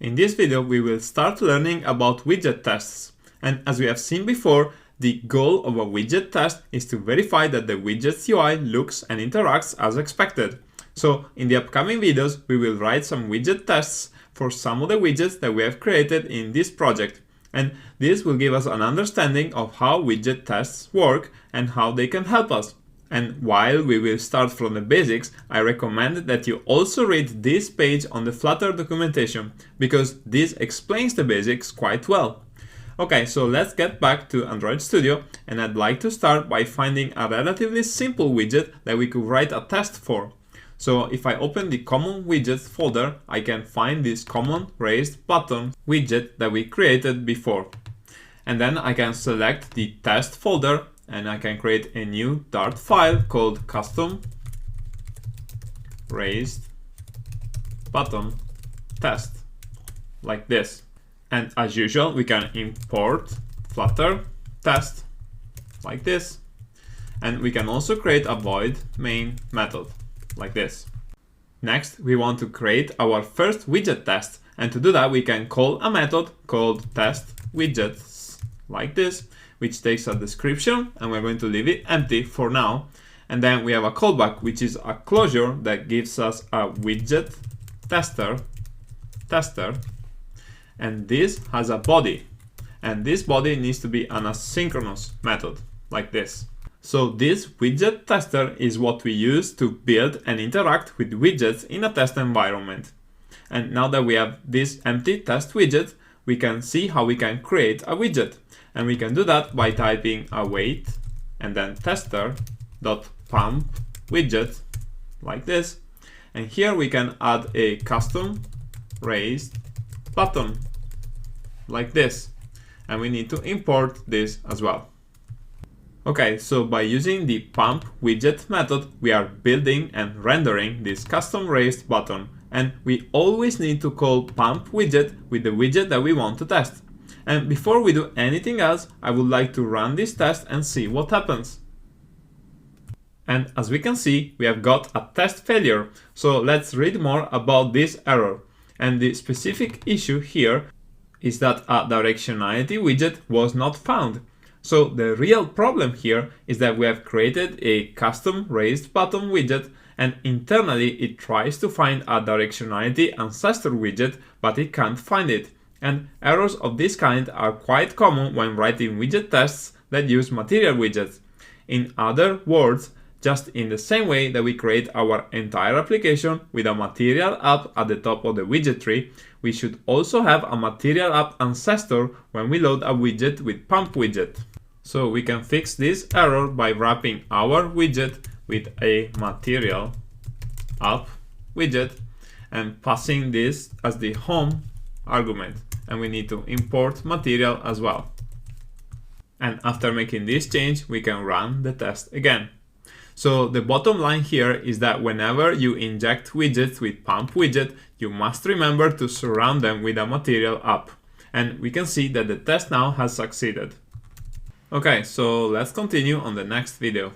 In this video, we will start learning about widget tests. And as we have seen before, the goal of a widget test is to verify that the widget's UI looks and interacts as expected. So in the upcoming videos, we will write some widget tests for some of the widgets that we have created in this project. And this will give us an understanding of how widget tests work and how they can help us. And while we will start from the basics, I recommend that you also read this page on the Flutter documentation, because this explains the basics quite well. Okay, so let's get back to Android Studio, and I'd like to start by finding a relatively simple widget that we could write a test for. So if I open the common widgets folder, I can find this common raised button widget that we created before. And then I can select the test folder, and I can create a new Dart file called custom raised button test, like this. And as usual, we can import Flutter test, like this. And we can also create a void main method, like this. Next, we want to create our first widget test. And to do that, we can call a method called test widgets, like this, which takes a description, and we're going to leave it empty for now. And then we have a callback, which is a closure that gives us a widget tester, and this has a body, and this body needs to be an asynchronous method, like this. So this widget tester is what we use to build and interact with widgets in a test environment. And now that we have this empty test widget, we can see how we can create a widget. And we can do that by typing await and then tester.pump widget, like this. And here we can add a custom raised button, like this. And we need to import this as well. Okay, so by using the pump widget method, we are building and rendering this custom raised button. And we always need to call pump widget with the widget that we want to test. And before we do anything else, I would like to run this test and see what happens. And as we can see, we have got a test failure. So let's read more about this error. And the specific issue here is that a directionality widget was not found. So the real problem here is that we have created a custom raised button widget, and internally it tries to find a directionality ancestor widget, but it can't find it. And errors of this kind are quite common when writing widget tests that use material widgets. In other words, just in the same way that we create our entire application with a material app at the top of the widget tree, we should also have a material app ancestor when we load a widget with pump widget. So we can fix this error by wrapping our widget with a material app widget and passing this as the home argument. And we need to import material as well. And after making this change, we can run the test again. So the bottom line here is that whenever you inject widgets with pump widget, you must remember to surround them with a material app. And we can see that the test now has succeeded. Okay, so let's continue on the next video.